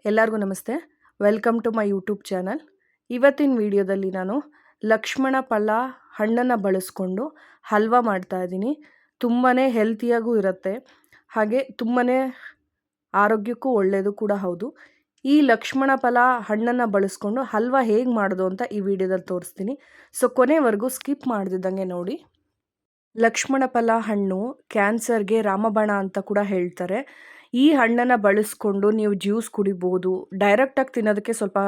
ಎಲ್ಲರಿಗೂ ನಮಸ್ತೆ. Welcome to my YouTube channel. ಇವತ್ತಿನ ವಿಡಿಯೋದಲ್ಲಿ ನಾನು ಲಕ್ಷ್ಮಣ ಫಲ ಹಣ್ಣನ್ನು ಬಳಸ್ಕೊಂಡು ಹಲ್ವಾ ಮಾಡ್ತಾ ಇದ್ದೀನಿ. ತುಂಬಾ ಹೆಲ್ತಿಯಾಗೂ ಇರುತ್ತೆ, ಹಾಗೆ ತುಂಬಾ ಆರೋಗ್ಯಕ್ಕೂ ಒಳ್ಳೆಯದು ಕೂಡ ಹೌದು. ಈ ಲಕ್ಷ್ಮಣ ಫಲ ಹಣ್ಣನ್ನು ಬಳಸ್ಕೊಂಡು ಹಲ್ವಾ ಹೇಗೆ ಮಾಡೋದು ಅಂತ ಈ ವಿಡಿಯೋದಲ್ಲಿ ತೋರಿಸ್ತೀನಿ. ಸೊ ಕೊನೆವರೆಗೂ ಸ್ಕಿಪ್ ಮಾಡ್ದಿದ್ದಂಗೆ ನೋಡಿ. ಲಕ್ಷ್ಮಣ ಫಲ ಹಣ್ಣು ಕ್ಯಾನ್ಸರ್ಗೆ ರಾಮಬಾಣ ಅಂತ ಕೂಡ ಹೇಳ್ತಾರೆ. ಈ ಹಣ್ಣನ್ನು ಬಳಸ್ಕೊಂಡು ನೀವು ಜ್ಯೂಸ್ ಕುಡಿಬೋದು. ಡೈರೆಕ್ಟಾಗಿ ತಿನ್ನೋದಕ್ಕೆ ಸ್ವಲ್ಪ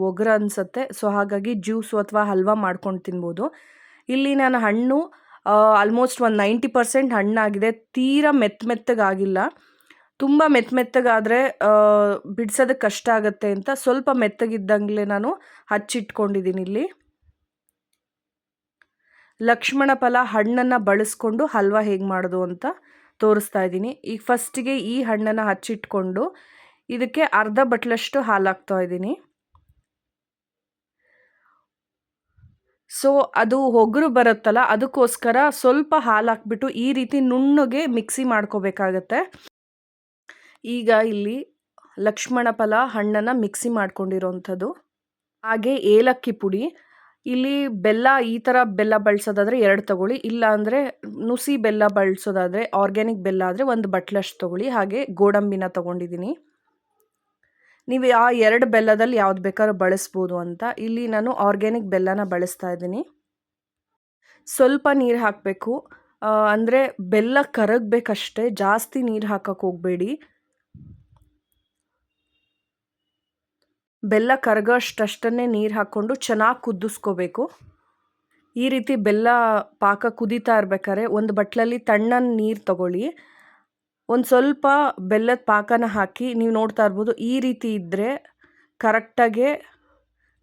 ಒಗರು ಅನಿಸುತ್ತೆ. ಸೊ ಹಾಗಾಗಿ ಜ್ಯೂಸು ಅಥವಾ ಹಲ್ವಾ ಮಾಡ್ಕೊಂಡು ತಿನ್ಬೋದು. ಇಲ್ಲಿ ನಾನು ಹಣ್ಣು ಆಲ್ಮೋಸ್ಟ್ ಒಂದು 90% ಹಣ್ಣಾಗಿದೆ. ತೀರಾ ಮೆತ್ತಗಾಗಿಲ್ಲ. ತುಂಬ ಮೆತ್ತಗಾದರೆ ಬಿಡಿಸೋದಕ್ಕೆ ಕಷ್ಟ ಆಗುತ್ತೆ ಅಂತ ಸ್ವಲ್ಪ ಮೆತ್ತಗಿದ್ದಂಗೆ ನಾನು ಹಚ್ಚಿಟ್ಕೊಂಡಿದ್ದೀನಿ. ಇಲ್ಲಿ ಲಕ್ಷ್ಮಣ ಫಲ ಹಣ್ಣನ್ನು ಬಳಸ್ಕೊಂಡು ಹಲ್ವಾ ಹೇಗೆ ಮಾಡೋದು ಅಂತ ತೋರಿಸ್ತಾ ಇದ್ದೀನಿ. ಈಗ ಫಸ್ಟಿಗೆ ಈ ಹಣ್ಣನ್ನು ಹಚ್ಚಿಟ್ಕೊಂಡು ಇದಕ್ಕೆ ಅರ್ಧ ಬಟ್ಲಷ್ಟು ಹಾಲು ಹಾಕ್ತಾ ಇದ್ದೀನಿ. ಸೊ ಅದು ಒಗರು ಬರುತ್ತಲ್ಲ, ಅದಕ್ಕೋಸ್ಕರ ಸ್ವಲ್ಪ ಹಾಲು ಹಾಕ್ಬಿಟ್ಟು ಈ ರೀತಿ ನುಣ್ಣಗೆ ಮಿಕ್ಸಿ ಮಾಡ್ಕೋಬೇಕಾಗತ್ತೆ. ಈಗ ಇಲ್ಲಿ ಲಕ್ಷ್ಮಣ ಫಲ ಹಣ್ಣನ್ನು ಮಿಕ್ಸಿ ಮಾಡ್ಕೊಂಡಿರೋವಂಥದ್ದು, ಹಾಗೆ ಏಲಕ್ಕಿ ಪುಡಿ. ಇಲ್ಲಿ ಬೆಲ್ಲ, ಈ ಥರ ಬೆಲ್ಲ ಬಳಸೋದಾದರೆ 2 ತಗೊಳ್ಳಿ, ಇಲ್ಲ ಅಂದರೆ ನುಸಿ ಬೆಲ್ಲ ಬಳಸೋದಾದರೆ ಆರ್ಗ್ಯಾನಿಕ್ ಬೆಲ್ಲ ಆದರೆ 1 ಬಟ್ಲಷ್ಟು ತೊಗೊಳ್ಳಿ. ಹಾಗೆ ಗೋಡಂಬಿನ ತೊಗೊಂಡಿದ್ದೀನಿ. ನೀವು ಆ 2 ಬೆಲ್ಲದಲ್ಲಿ ಯಾವ್ದು ಬೇಕಾದ್ರೂ ಬಳಸ್ಬೋದು ಅಂತ. ಇಲ್ಲಿ ನಾನು ಆರ್ಗ್ಯಾನಿಕ್ ಬೆಲ್ಲನ ಬಳಸ್ತಾ ಇದ್ದೀನಿ. ಸ್ವಲ್ಪ ನೀರು ಹಾಕಬೇಕು, ಅಂದರೆ ಬೆಲ್ಲ ಕರಗಬೇಕಷ್ಟೇ, ಜಾಸ್ತಿ ನೀರು ಹಾಕಕ್ಕೆ ಹೋಗಬೇಡಿ. ಬೆಲ್ಲ ಕರಗೋಷ್ಟಷ್ಟನ್ನೇ ನೀರು ಹಾಕ್ಕೊಂಡು ಚೆನ್ನಾಗಿ ಕುದಿಸ್ಕೋಬೇಕು. ಈ ರೀತಿ ಬೆಲ್ಲ ಪಾಕ ಕುದೀತಾ ಇರ್ಬೇಕಾದ್ರೆ ಒಂದು ಬಟ್ಲಲ್ಲಿ ತಣ್ಣನೆ ನೀರು ತಗೊಳ್ಳಿ. ಒಂದು ಸ್ವಲ್ಪ ಬೆಲ್ಲದ ಪಾಕನ ಹಾಕಿ ನೀವು ನೋಡ್ತಾ ಇರ್ಬೋದು. ಈ ರೀತಿ ಇದ್ದರೆ ಕರೆಕ್ಟಾಗೆ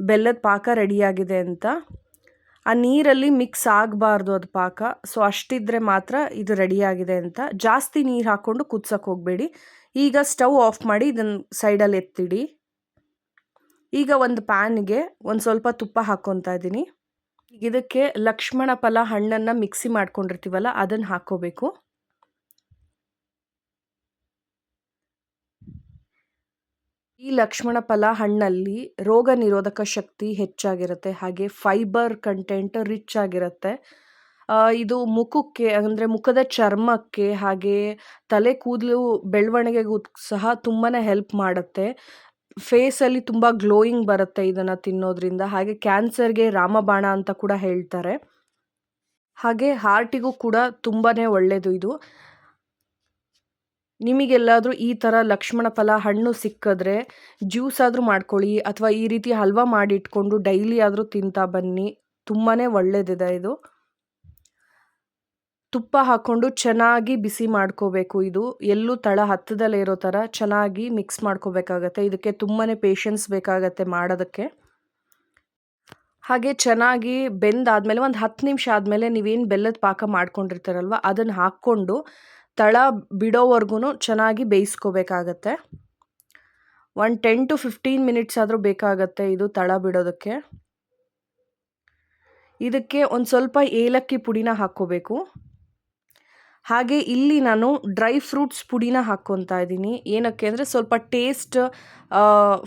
ಬೆಲ್ಲದ ಪಾಕ ರೆಡಿಯಾಗಿದೆ ಅಂತ. ಆ ನೀರಲ್ಲಿ ಮಿಕ್ಸ್ ಆಗಬಾರ್ದು ಅದು ಪಾಕ. ಸೊ ಅಷ್ಟಿದ್ರೆ ಮಾತ್ರ ಇದು ರೆಡಿಯಾಗಿದೆ ಅಂತ. ಜಾಸ್ತಿ ನೀರು ಹಾಕ್ಕೊಂಡು ಕುದ್ಸಕ್ಕೆ ಹೋಗಬೇಡಿ. ಈಗ ಸ್ಟವ್ ಆಫ್ ಮಾಡಿ ಇದನ್ನು ಸೈಡಲ್ಲಿ ಎತ್ತಿಡಿ. ಈಗ ಒಂದು ಪ್ಯಾನ್ಗೆ ಒಂದು ಸ್ವಲ್ಪ ತುಪ್ಪ ಹಾಕ್ಕೊತಾ ಇದ್ದೀನಿ. ಇದಕ್ಕೆ ಲಕ್ಷ್ಮಣ ಫಲ ಹಣ್ಣನ್ನು ಮಿಕ್ಸಿ ಮಾಡ್ಕೊಂಡಿರ್ತೀವಲ್ಲ ಅದನ್ನು ಹಾಕ್ಕೋಬೇಕು. ಈ ಲಕ್ಷ್ಮಣ ಫಲ ಹಣ್ಣಲ್ಲಿ ರೋಗ ನಿರೋಧಕ ಶಕ್ತಿ ಹೆಚ್ಚಾಗಿರುತ್ತೆ, ಹಾಗೆ ಫೈಬರ್ ಕಂಟೆಂಟ್ ರಿಚ್ ಆಗಿರುತ್ತೆ. ಇದು ಮುಖಕ್ಕೆ, ಅಂದರೆ ಮುಖದ ಚರ್ಮಕ್ಕೆ, ಹಾಗೆ ತಲೆ ಕೂದಲು ಬೆಳವಣಿಗೆಗೂ ಸಹ ತುಂಬಾ ಹೆಲ್ಪ್ ಮಾಡುತ್ತೆ. ಫೇಸಲ್ಲಿ ತುಂಬ ಗ್ಲೋಯಿಂಗ್ ಬರುತ್ತೆ ಇದನ್ನು ತಿನ್ನೋದ್ರಿಂದ. ಹಾಗೆ ಕ್ಯಾನ್ಸರ್ಗೆ ರಾಮಬಾಣ ಅಂತ ಕೂಡ ಹೇಳ್ತಾರೆ. ಹಾಗೆ ಹಾರ್ಟಿಗೂ ಕೂಡ ತುಂಬಾ ಒಳ್ಳೆಯದು ಇದು. ನಿಮಗೆಲ್ಲಾದರೂ ಈ ಥರ ಲಕ್ಷ್ಮಣ ಫಲ ಹಣ್ಣು ಸಿಕ್ಕಿದ್ರೆ ಜ್ಯೂಸ್ ಆದರೂ ಮಾಡ್ಕೊಳ್ಳಿ, ಅಥವಾ ಈ ರೀತಿ ಹಲ್ವಾ ಮಾಡಿಟ್ಕೊಂಡು ಡೈಲಿ ಆದರೂ ತಿಂತಾ ಬನ್ನಿ. ತುಂಬಾ ಒಳ್ಳೆಯದಿದೆ ಇದು. ತುಪ್ಪ ಹಾಕ್ಕೊಂಡು ಚೆನ್ನಾಗಿ ಬಿಸಿ ಮಾಡ್ಕೋಬೇಕು. ಇದು ಎಲ್ಲೂ ತಳ ಹತ್ತದಲ್ಲೇ ಇರೋ ಥರ ಚೆನ್ನಾಗಿ ಮಿಕ್ಸ್ ಮಾಡ್ಕೋಬೇಕಾಗತ್ತೆ. ಇದಕ್ಕೆ ತುಂಬಾ ಪೇಷನ್ಸ್ ಬೇಕಾಗತ್ತೆ ಮಾಡೋದಕ್ಕೆ. ಹಾಗೆ ಚೆನ್ನಾಗಿ ಬೆಂದಾದಮೇಲೆ ಒಂದು 10 ನಿಮಿಷ ಆದಮೇಲೆ ನೀವೇನು ಬೆಲ್ಲದ ಪಾಕ ಮಾಡ್ಕೊಂಡಿರ್ತೀರಲ್ವ ಅದನ್ನು ಹಾಕ್ಕೊಂಡು ತಳ ಬಿಡೋವರೆಗೂ ಚೆನ್ನಾಗಿ ಬೇಯಿಸ್ಕೋಬೇಕಾಗತ್ತೆ. ಒಂದು 10 to 15 ಮಿನಿಟ್ಸ್ ಆದರೂ ಬೇಕಾಗತ್ತೆ ಇದು ತಳ ಬಿಡೋದಕ್ಕೆ. ಇದಕ್ಕೆ ಒಂದು ಸ್ವಲ್ಪ ಏಲಕ್ಕಿ ಪುಡಿನ ಹಾಕ್ಕೋಬೇಕು. ಹಾಗೆ ಇಲ್ಲಿ ನಾನು ಡ್ರೈ ಫ್ರೂಟ್ಸ್ ಪುಡಿನ ಹಾಕ್ಕೊತಾ ಇದ್ದೀನಿ. ಏನಕ್ಕೆ ಅಂದರೆ ಸ್ವಲ್ಪ ಟೇಸ್ಟ್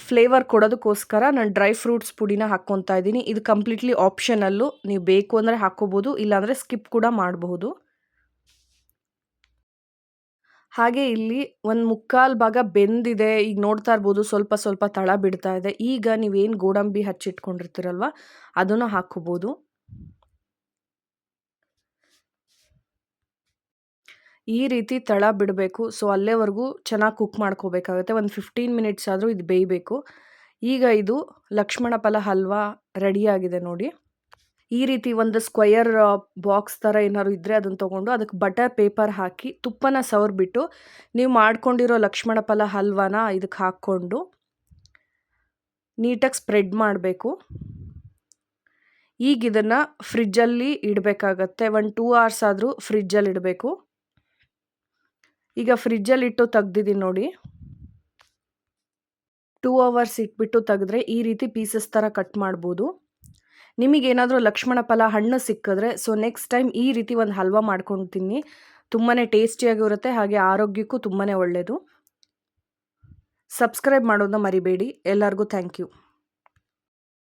ಫ್ಲೇವರ್ ಕೊಡೋದಕ್ಕೋಸ್ಕರ ನಾನು ಡ್ರೈ ಫ್ರೂಟ್ಸ್ ಪುಡಿನ ಹಾಕ್ಕೊತಾ ಇದ್ದೀನಿ. ಇದು ಕಂಪ್ಲೀಟ್ಲಿ ಆಪ್ಷನಲ್ಲು, ನೀವು ಬೇಕು ಅಂದರೆ ಹಾಕ್ಕೋಬೋದು, ಇಲ್ಲಾಂದರೆ ಸ್ಕಿಪ್ ಕೂಡ ಮಾಡಬಹುದು. ಹಾಗೆ ಇಲ್ಲಿ ಒಂದು 3/4 ಭಾಗ ಬೆಂದಿದೆ. ಈಗ ನೋಡ್ತಾ ಇರ್ಬೋದು ಸ್ವಲ್ಪ ಸ್ವಲ್ಪ ತಳ ಬಿಡ್ತಾ ಇದೆ. ಈಗ ನೀವೇನು ಗೋಡಂಬಿ ಹಚ್ಚಿಟ್ಕೊಂಡಿರ್ತೀರಲ್ವ ಅದನ್ನು ಹಾಕ್ಕೋಬೋದು. ಈ ರೀತಿ ತಳ ಬಿಡಬೇಕು. ಸೊ ಅಲ್ಲೇವರೆಗೂ ಚೆನ್ನಾಗಿ ಕುಕ್ ಮಾಡ್ಕೋಬೇಕಾಗುತ್ತೆ. ಒಂದು 15 ಮಿನಿಟ್ಸ್ ಆದರೂ ಇದು ಬೇಯಬೇಕು. ಈಗ ಇದು ಲಕ್ಷ್ಮಣ ಫಲ ಹಲ್ವಾ ರೆಡಿಯಾಗಿದೆ ನೋಡಿ. ಈ ರೀತಿ ಒಂದು ಸ್ಕ್ವಯರ್ ಬಾಕ್ಸ್ ಥರ ಏನಾದ್ರು ಇದ್ದರೆ ಅದನ್ನು ತೊಗೊಂಡು ಅದಕ್ಕೆ ಬಟರ್ ಪೇಪರ್ ಹಾಕಿ ತುಪ್ಪನ ಸವರ್ಬಿಟ್ಟು ನೀವು ಮಾಡ್ಕೊಂಡಿರೋ ಲಕ್ಷ್ಮಣ ಫಲ ಹಲ್ವಾನ ಇದಕ್ಕೆ ಹಾಕ್ಕೊಂಡು ನೀಟಾಗಿ ಸ್ಪ್ರೆಡ್ ಮಾಡಬೇಕು. ಈಗ ಇದನ್ನು ಫ್ರಿಜ್ಜಲ್ಲಿ ಇಡಬೇಕಾಗತ್ತೆ. ಒಂದು 2 hours ಆದರೂ ಫ್ರಿಜ್ಜಲ್ಲಿ ಇಡಬೇಕು. ಈಗ ಫ್ರಿಜ್ಜಲ್ಲಿಟ್ಟು ತೆಗ್ದಿದ್ದೀನಿ ನೋಡಿ. 2 hours ಇಟ್ಬಿಟ್ಟು ತೆಗೆದ್ರೆ ಈ ರೀತಿ ಪೀಸಸ್ ಥರ ಕಟ್ ಮಾಡ್ಬೋದು. ನಿಮಗೇನಾದರೂ ಲಕ್ಷ್ಮಣ ಫಲ ಹಣ್ಣು ಸಿಕ್ಕಿದ್ರೆ ಸೊ ನೆಕ್ಸ್ಟ್ ಟೈಮ್ ಈ ರೀತಿ ಒಂದು ಹಲ್ವಾ ಮಾಡ್ಕೊಂಡು ತಿನ್ನಿ. ತುಂಬಾ ಟೇಸ್ಟಿಯಾಗಿರುತ್ತೆ, ಹಾಗೆ ಆರೋಗ್ಯಕ್ಕೂ ತುಂಬಾ ಒಳ್ಳೆಯದು. ಸಬ್ಸ್ಕ್ರೈಬ್ ಮಾಡೋದನ್ನ ಮರಿಬೇಡಿ. ಎಲ್ಲರಿಗೂ ಥ್ಯಾಂಕ್ ಯು.